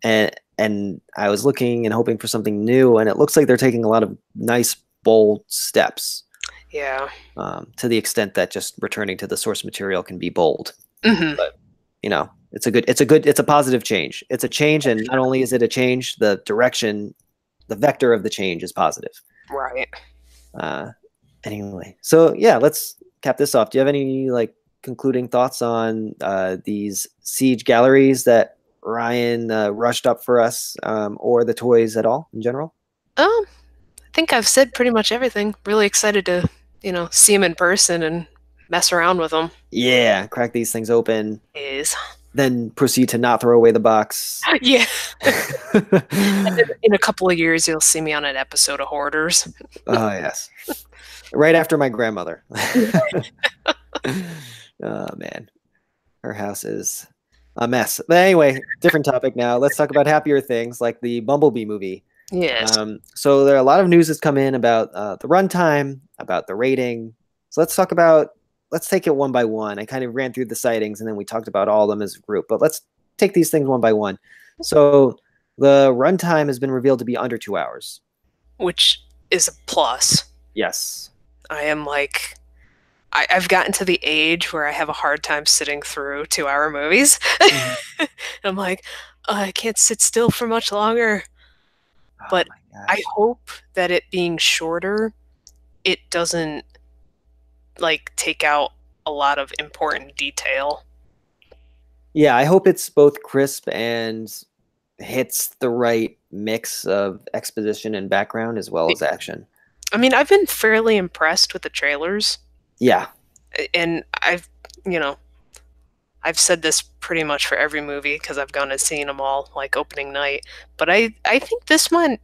and I was looking and hoping for something new, and it looks like they're taking a lot of nice, bold steps. Yeah. To the extent that just returning to the source material can be bold. Hmm. But it's a positive change. It's a change, and not only is it a change, the direction, the vector of the change is positive. Right. Anyway, so yeah, let's cap this off. Do you have any concluding thoughts on these siege galleries that Ryan rushed up for us, or the toys at all in general? I think I've said pretty much everything. Really excited to, see them in person and mess around with them. Yeah, crack these things open, Is. then proceed to not throw away the box. Yeah. In a couple of years, you'll see me on an episode of Hoarders. Oh, yes. Right after my grandmother. Oh, man. Her house is a mess. But anyway, different topic now. Let's talk about happier things like the Bumblebee movie. Yes. So there are a lot of news that's come in about the runtime, about the rating. So let's take it one by one. I kind of ran through the sightings and then we talked about all of them as a group, but let's take these things one by one. So the runtime has been revealed to be under 2 hours. Which is a plus. Yes. I am I've gotten to the age where I have a hard time sitting through 2-hour movies. Mm-hmm. I'm like, I can't sit still for much longer. But I hope that it being shorter, it doesn't take out a lot of important detail. Yeah, I hope it's both crisp and hits the right mix of exposition and background as well as action. I mean, I've been fairly impressed with the trailers. Yeah. And I've said this pretty much for every movie because I've gone and seen them all opening night. But I think this one,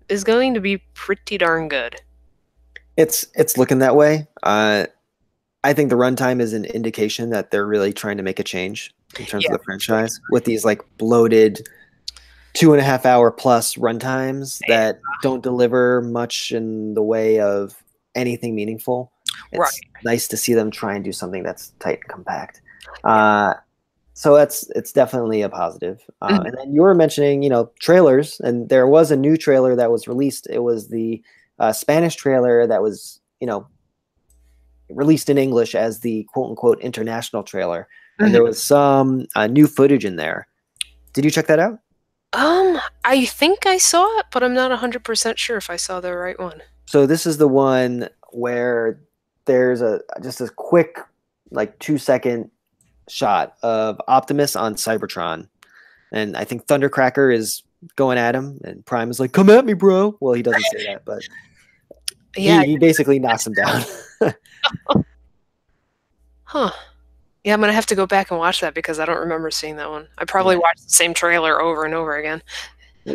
is going to be pretty darn good. It's looking that way. I think the runtime is an indication that they're really trying to make a change in terms of the franchise with these bloated 2.5 hour plus runtimes that don't deliver much in the way of anything meaningful. It's nice to see them try and do something that's tight and compact. So it's definitely a positive. And then you were mentioning, trailers, and there was a new trailer that was released. It was the Spanish trailer that was, released in English as the quote unquote international trailer. And there was some new footage in there. Did you check that out? I think I saw it, but I'm not 100% sure if I saw the right one. So this is the one where there's just a quick 2-second shot of Optimus on Cybertron, and I think Thundercracker is going at him, and Prime is like, "Come at me, bro." Well, he doesn't say that, but he basically knocks him down. Huh. Yeah, I'm gonna have to go back and watch that because I don't remember seeing that one. I probably watched the same trailer over and over again.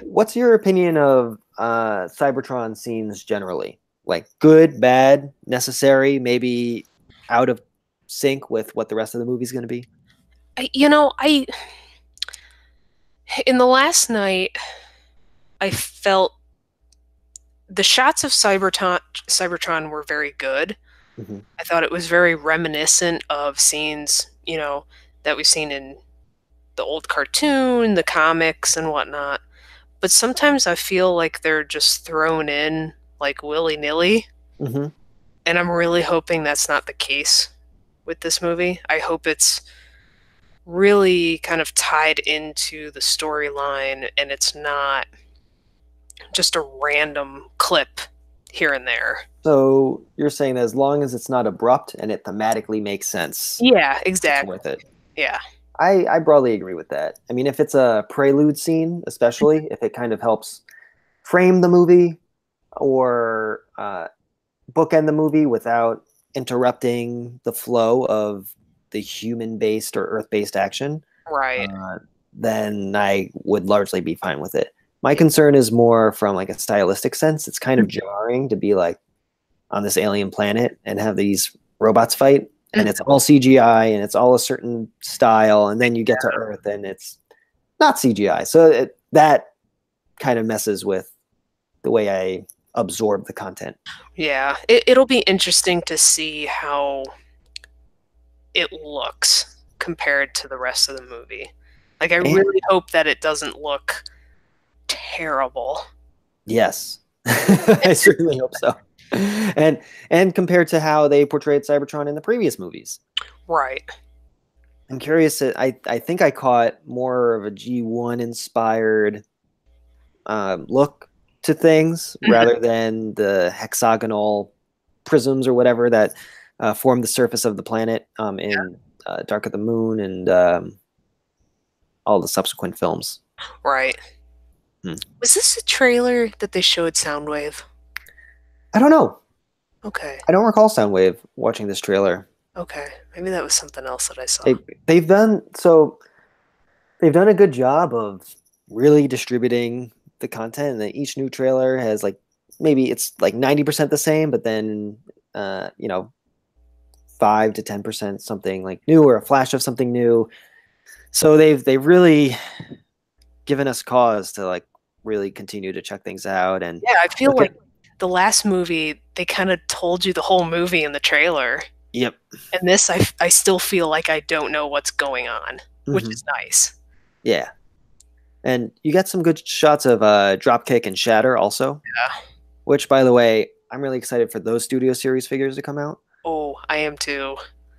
What's your opinion of Cybertron scenes generally? Good, bad, necessary, maybe out of sync with what the rest of the movie is going to be? In the last night, I felt the shots of Cybertron were very good. Mm-hmm. I thought it was very reminiscent of scenes, that we've seen in the old cartoon, the comics, and whatnot. But sometimes I feel like they're just thrown in willy-nilly. Mm-hmm. And I'm really hoping that's not the case with this movie. I hope it's really kind of tied into the storyline and it's not just a random clip here and there. So you're saying that as long as it's not abrupt and it thematically makes sense, Yeah, it's exactly. worth it. Yeah. I broadly agree with that. I mean, if it's a prelude scene, especially if it kind of helps frame the movie or bookend the movie without interrupting the flow of the human-based or Earth-based action, Right. uh, then I would largely be fine with it. My Yeah. concern is more from like a stylistic sense. It's kind of jarring to be like on this alien planet and have these robots fight, and Mhm. it's all CGI and it's all a certain style, and then you get to Earth and it's not CGI. So that kind of messes with the way I absorb the content. Yeah. It'll be interesting to see how it looks compared to the rest of the movie. Like, I And really hope that it doesn't look terrible. yes, I certainly hope so. And compared to how they portrayed Cybertron in the previous movies, Right. I'm curious. I think I caught more of a G1 inspired look to things Mhm. rather than the hexagonal prisms or whatever that form the surface of the planet in Dark of the Moon and all the subsequent films. Right. Hmm. Was this a trailer that they showed Soundwave? I don't know. Okay. I don't recall Soundwave watching this trailer. Okay. Maybe that was something else that I saw. They've done so. They've done a good job of really distributing the content, and that each new trailer has like maybe it's like 90% the same, but then 5 to 10% something like new or a flash of something new. So they've really given us cause to like really continue to check things out and Yeah, I feel look at. like the last movie, they kind of told you the whole movie in the trailer. Yep. And this, I still feel like I don't know what's going on, which Hmm. is nice. Yeah, and you get some good shots of Dropkick and Shatter also, Yeah. which by the way, I'm really excited for those Studio Series figures to come out. Oh, I am too.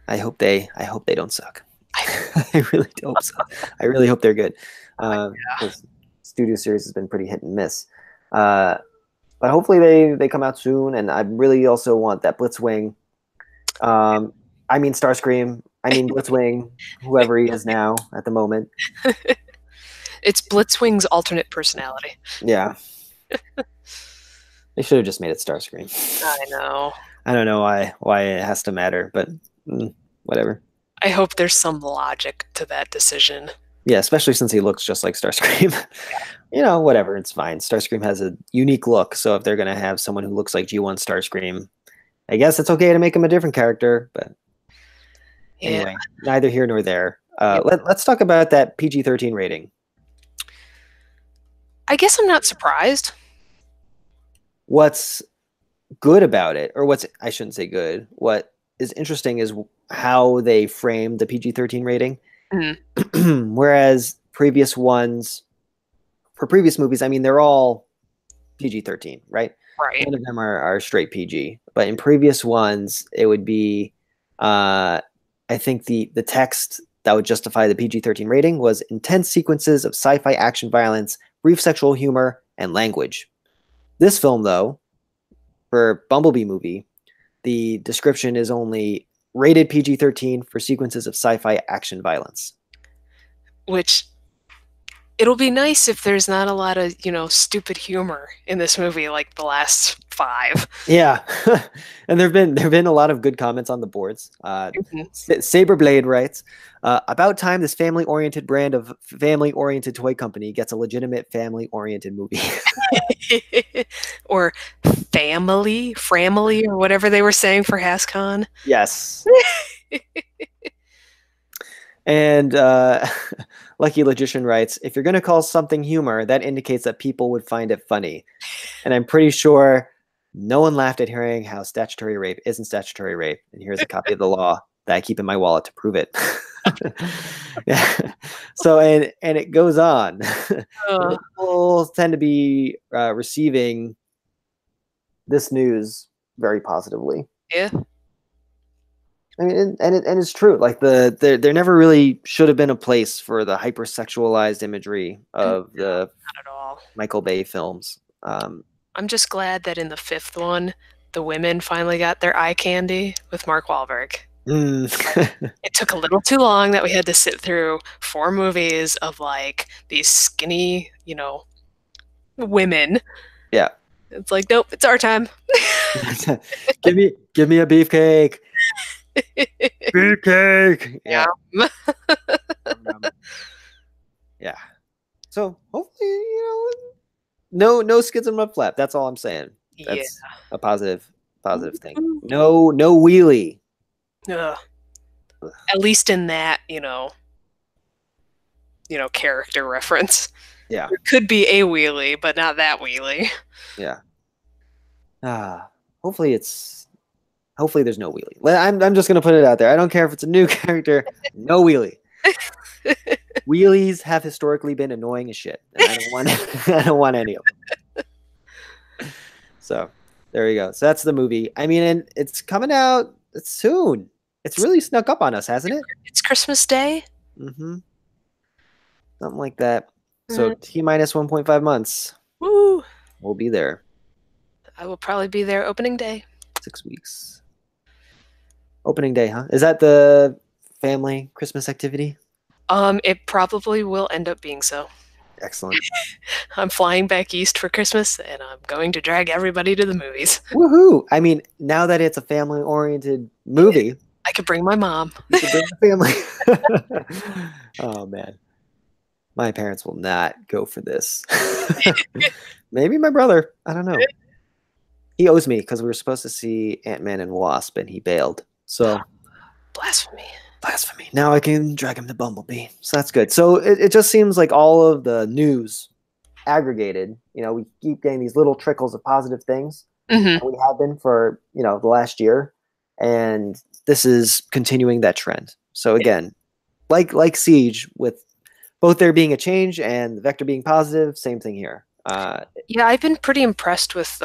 I hope they don't suck. I really hope so. I really hope they're good. Yeah. Because Studio Series has been pretty hit and miss. Uh, but hopefully they come out soon. And I really also want that Blitzwing. I mean Starscream. I mean Blitzwing, whoever he is now at the moment. It's Blitzwing's alternate personality. Yeah, they should have just made it Starscream. I know. I don't know why it has to matter, but whatever. I hope there's some logic to that decision. Yeah, especially since he looks just like Starscream. Whatever, it's fine. Starscream has a unique look, so if they're gonna have someone who looks like G1 Starscream, I guess it's okay to make him a different character. But Yeah. anyway, neither here nor there. Yeah. Let's talk about that PG-13 rating. I guess I'm not surprised. What's good about it, or what's I shouldn't say good. What is interesting is how they framed the PG-13 rating. Mhm. Whereas previous ones for previous movies, I mean, they're all PG-13, right? Right. None of them are straight PG. But in previous ones, it would be, I think the text that would justify the PG-13 rating was intense sequences of sci-fi action violence, brief sexual humor, and language. This film, though, for Bumblebee movie, the description is only rated PG-13 for sequences of sci-fi action violence. Which it'll be nice if there's not a lot of, stupid humor in this movie like the last 5. Yeah, and there've been a lot of good comments on the boards. Mhm. Saberblade writes, "About time this family-oriented brand of family-oriented toy company gets a legitimate family-oriented movie." Or family, or whatever they were saying for HasCon. Yes, and Lucky Logician writes, "If you're going to call something humor, that indicates that people would find it funny," and I'm pretty sure no one laughed at hearing how statutory rape isn't statutory rape. And here's a copy of the law that I keep in my wallet to prove it. Yeah. So and it goes on. Uh, People tend to be receiving this news very positively. yeah, I mean, and it's true. Like there never really should have been a place for the hypersexualized imagery of the not at all. Michael Bay films. I'm just glad that in the fifth one, the women finally got their eye candy with Mark Wahlberg. Mm. It took a little too long that we had to sit through 4 movies of like these skinny, women. Yeah. It's like, nope, it's our time. Give me a beefcake. Beefcake. Yeah. Yeah. Yeah. So hopefully, no skids and mud flap. That's all I'm saying. Yeah. That's a positive thing. No wheelie. Ugh. At least in that, character reference. Yeah. There could be a wheelie, but not that wheelie. Yeah. Hopefully there's no wheelie. I'm just gonna put it out there. I don't care if it's a new character. No wheelie. Wheelies have historically been annoying as shit, and I don't want any of them. So there you go. So that's the movie. I mean, and it's coming out soon. It's really snuck up on us, hasn't it? It's Christmas Day. Mm-hmm. Something like that. So T minus 1.5 months. Woo! We'll be there. I will probably be there opening day. 6 weeks. Opening day, huh? Is that the family Christmas activity? It probably will end up being so. Excellent. I'm flying back east for Christmas, and I'm going to drag everybody to the movies. Woohoo! I mean, now that it's a family-oriented movie, I could bring my mom. you could bring the family. Oh man, my parents will not go for this. Maybe my brother. I don't know. He owes me because we were supposed to see Ant-Man and Wasp, and he bailed. So blasphemy. Now I can drag him to Bumblebee. So that's good. So it just seems like all of the news aggregated, we keep getting these little trickles of positive things. Mm-hmm. We have been for, the last year. And this is continuing that trend. So again, like Siege, with both there being a change and the vector being positive, same thing here. Yeah, I've been pretty impressed with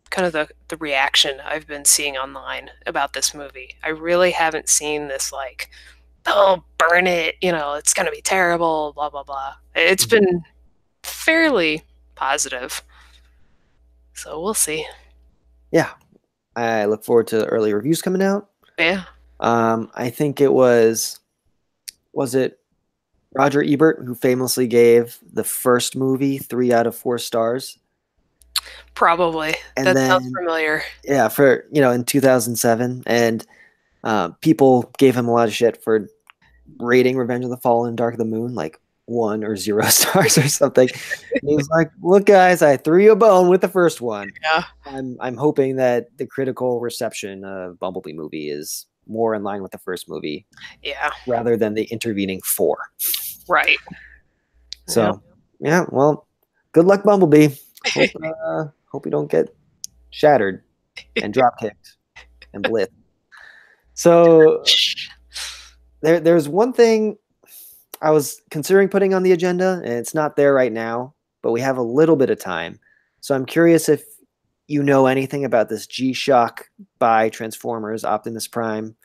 kind of the reaction I've been seeing online about this movie. I really haven't seen this like, oh, burn it, it's going to be terrible, blah, blah, blah. It's been fairly positive. So we'll see. Yeah. I look forward to early reviews coming out. Yeah. I think was it Roger Ebert who famously gave the first movie 3 out of 4 stars? Probably. And that then, sounds familiar. Yeah, for in 2007, and people gave him a lot of shit for rating Revenge of the Fallen, Dark of the Moon like 1 or 0 stars or something. And he was like, "Look, guys, I threw you a bone with the first one. Yeah. I'm hoping that the critical reception of Bumblebee movie is more in line with the first movie, rather than the intervening 4." Right. So, yeah. Well, good luck, Bumblebee. Hope you don't get shattered and drop kicked and blitzed. So there's one thing I was considering putting on the agenda, and it's not there right now, but we have a little bit of time. So I'm curious if you know anything about this G-Shock by Transformers Optimus Prime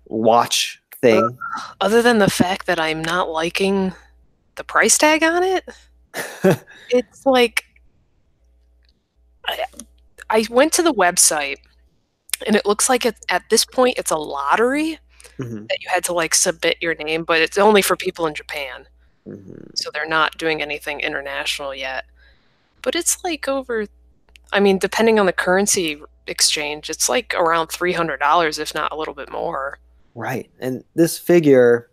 watch thing. Other than the fact that I'm not liking the price tag on it, it's like, I went to the website, and it looks like at this point it's a lottery that you had to like submit your name, but it's only for people in Japan. So they're not doing anything international yet. But it's like depending on the currency exchange, it's like around $300, if not a little bit more. Right. And this figure,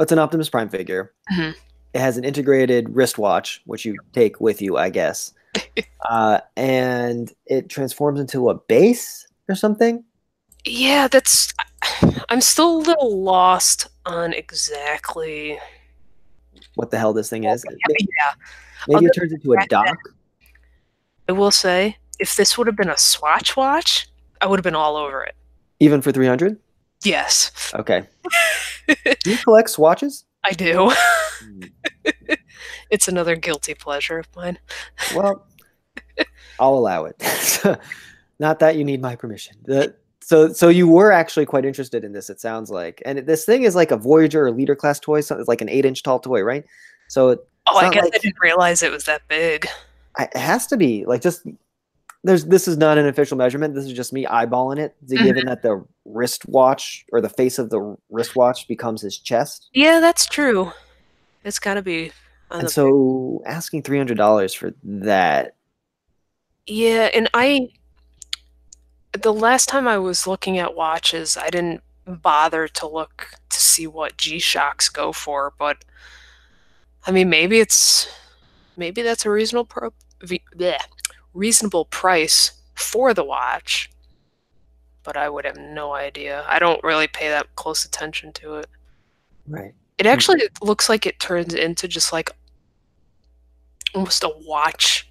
it's an Optimus Prime figure. It has an integrated wristwatch, which you take with you, I guess. And it transforms into a base or something. Yeah, I'm still a little lost on exactly what the hell this thing is. Yeah. Maybe it turns into a dock. I will say, if this would have been a Swatch watch, I would have been all over it. Even for 300? Yes. Okay. Do you collect swatches? I do. It's another guilty pleasure of mine. Well, I'll allow it. Not that you need my permission. So you were actually quite interested in this, it sounds like. And this thing is like a Voyager or Leader class toy. So it's like an 8-inch tall toy, right? So I guess I didn't realize it was that big. It has to be. Like, just this is not an official measurement. This is just me eyeballing it. Given Mhm. that the wristwatch or the face of the wristwatch becomes his chest, Yeah, that's true. It's gotta be on and the big. so asking $300 for that. Yeah, and the last time I was looking at watches, I didn't bother to look to see what G-Shocks go for, but I mean, maybe that's a reasonable price for the watch, but I would have no idea. I don't really pay that close attention to it. Right. It actually looks like it turns into just like almost a watch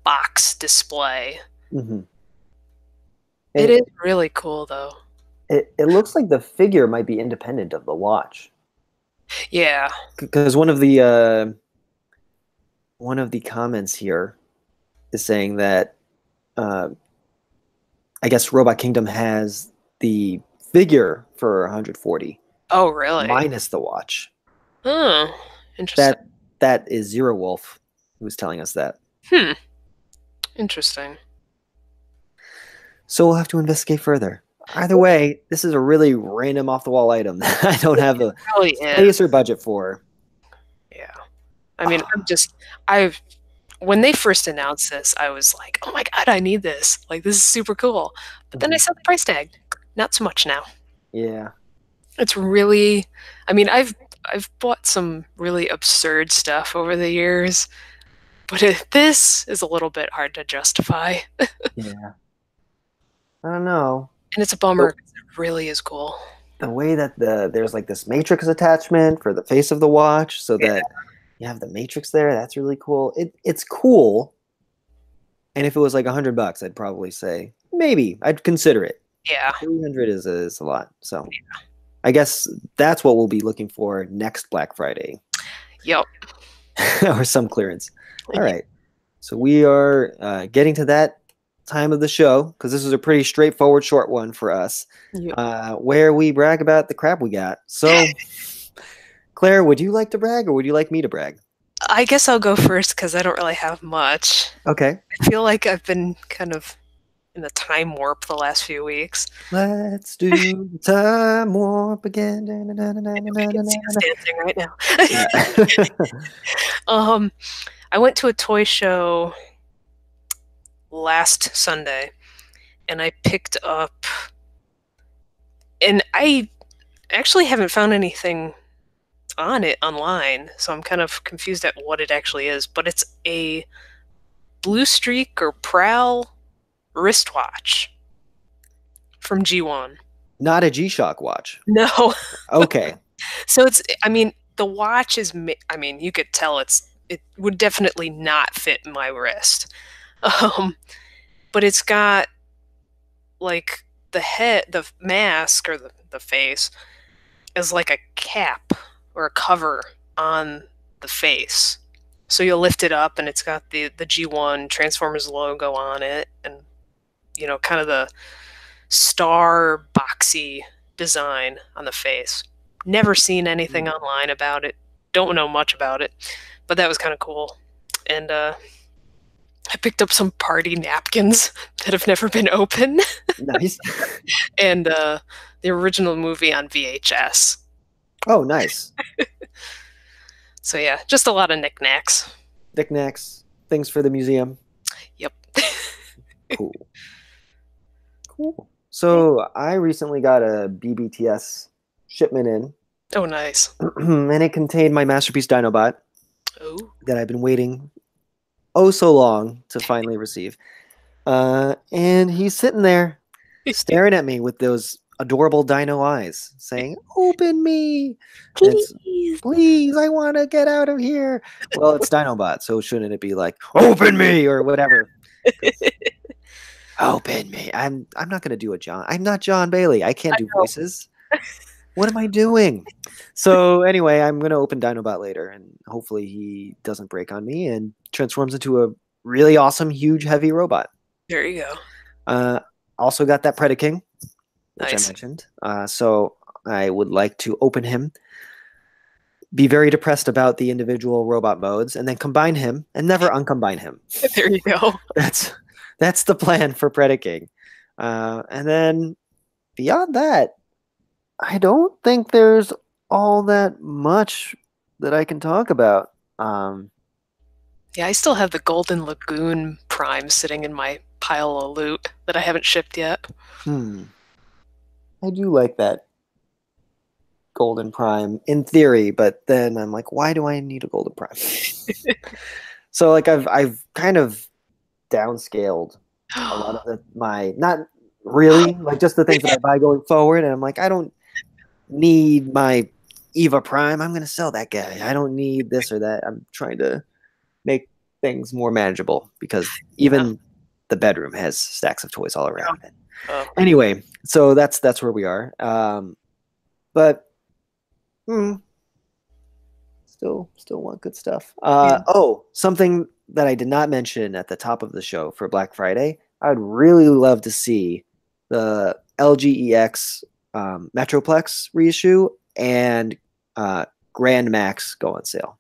box display. Mm-hmm. It is really cool though. It looks like the figure might be independent of the watch, Yeah. because one of the comments here is saying that uh, I guess Robot Kingdom has the figure for 140 Oh, really? minus the watch. Oh, interesting. That is Zero Wolf who's telling us that. Hmm. Interesting. So we'll have to investigate further. Either way, this is a really random off the wall item that I don't have a Really space is. or budget for. Yeah. I mean, I've when they first announced this, I was like, "Oh my God, I need this. Like, this is super cool." But then I Mhm. saw the price tag. Not so much now. Yeah. It's really, I mean, I've bought some really absurd stuff over the years, but this is a little bit hard to justify. Yeah. I don't know. And it's a bummer because it really is cool. The way that there's like this matrix attachment for the face of the watch, so Yeah. that you have the matrix there. That's really cool. It's cool. And if it was like $100, I'd probably say maybe I'd consider it. Yeah. 300 is a lot. So I guess that's what we'll be looking for next Black Friday Yep. or some clearance. All right. So we are getting to that time of the show because this is a pretty straightforward short one for us, Yep. where we brag about the crap we got. So, Claire, would you like to brag or would you like me to brag? I guess I'll go first because I don't really have much. Okay. I feel like I've been kind of in a time warp the last few weeks. Let's do the time warp again. I can see us dancing right now. Yeah. I went to a toy show last Sunday, and I picked up, and I actually haven't found anything on it online, so I'm kind of confused at what it actually is, but it's a Blue Streak or Prowl wristwatch from G1. Not a G-Shock watch. No. Okay. So it's, I mean, the watch is, I mean, you could tell it would definitely not fit my wrist. But it's got like the mask or the face is like a cap or a cover on the face. So you'll lift it up and it's got the G1 Transformers logo on it and, kind of the star boxy design on the face. Never seen anything online about it. Don't know much about it, but that was kind of cool. And I picked up some party napkins that have never been opened. Nice. And the original movie on VHS. Oh, nice. So yeah, just a lot of knickknacks. Knickknacks, things for the museum. Yep. Cool. Cool. So I recently got a BBTS shipment in. Oh, nice. And it contained my masterpiece Dinobot Oh. that I've been waiting oh so long to finally receive. And he's sitting there staring at me with those adorable dino eyes saying, "Open me. Please. Please, I want to get out of here." Well, it's Dinobot, so shouldn't it be like, "Open me," or whatever? Open me. I'm not gonna do a John. I'm not John Bailey. I can't do voices. What am I doing? So anyway, I'm gonna open Dinobot later, and hopefully he doesn't break on me and transforms into a really awesome, huge, heavy robot. There you go. Also got that Predaking, which Nice. I mentioned. So I would like to open him, be very depressed about the individual robot modes, and then combine him and never uncombine him. There you go. That's the plan for Predaking. And then beyond that, I don't think there's all that much that I can talk about. Um, Yeah, I still have the Golden Lagoon Prime sitting in my pile of loot that I haven't shipped yet. hmm, I do like that Golden Prime in theory, but then I'm like, why do I need a Golden Prime? So like I've kind of downscaled a lot of my not really like just the things that I buy going forward, and I'm like, I don't need my Eva Prime. I'm gonna sell that guy. I don't need this or that. I'm trying to make things more manageable because Yeah. even the bedroom has stacks of toys all around it. Oh, Anyway, so that's where we are. But hmm, still want good stuff. yeah. Oh, something that I did not mention at the top of the show for Black Friday. I'd really love to see the LGEX Metroplex reissue and Grand Max go on sale.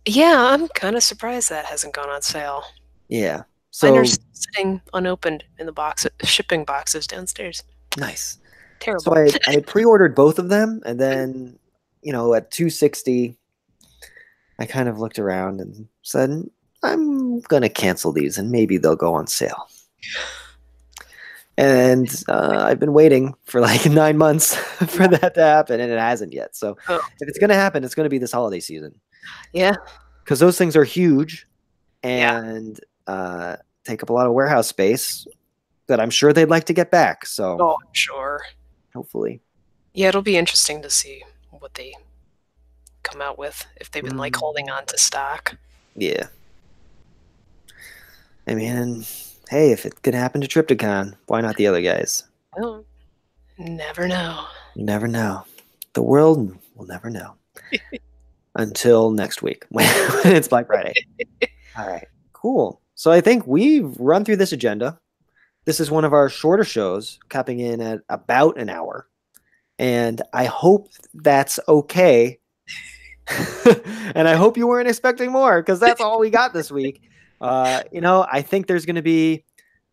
Yeah, I'm kind of surprised that hasn't gone on sale. Yeah. Mine are So sitting unopened in the box, shipping boxes downstairs. nice. So Terrible. I had pre-ordered both of them, and then at 260, I kind of looked around and said, I'm gonna cancel these, and maybe they'll go on sale. And I've been waiting for like 9 months for that to happen, and it hasn't yet. So Oh, if it's gonna happen, it's gonna be this holiday season yeah, because those things are huge yeah. and take up a lot of warehouse space that I'm sure they'd like to get back. So Oh, I'm sure. hopefully. Yeah, it'll be interesting to see what they come out with if they've been like holding Mm, on to stock. yeah. I mean, hey, if it could happen to Triptychon, why not the other guys? Oh, never know. You never know. The world will never know until next week when it's Black Friday. All right, cool. So I think we've run through this agenda. This is one of our shorter shows, capping in at about an hour. And I hope that's okay. And I hope you weren't expecting more because that's all we got this week. I think there's going to be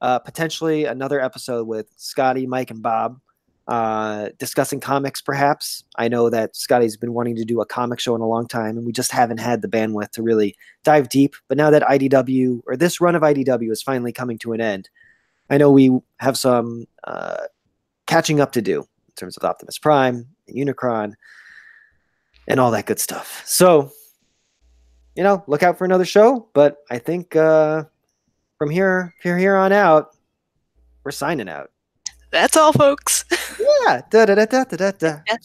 potentially another episode with Scotty, Mike, and Bob discussing comics, perhaps. I know that Scotty's been wanting to do a comic show in a long time, and we just haven't had the bandwidth to really dive deep. But now that IDW, or this run of IDW, is finally coming to an end, I know we have some catching up to do in terms of Optimus Prime and Unicron and all that good stuff. So, look out for another show. But I think from here on out, we're signing out. That's all, folks. Yeah. Da da da da da da. Yeah.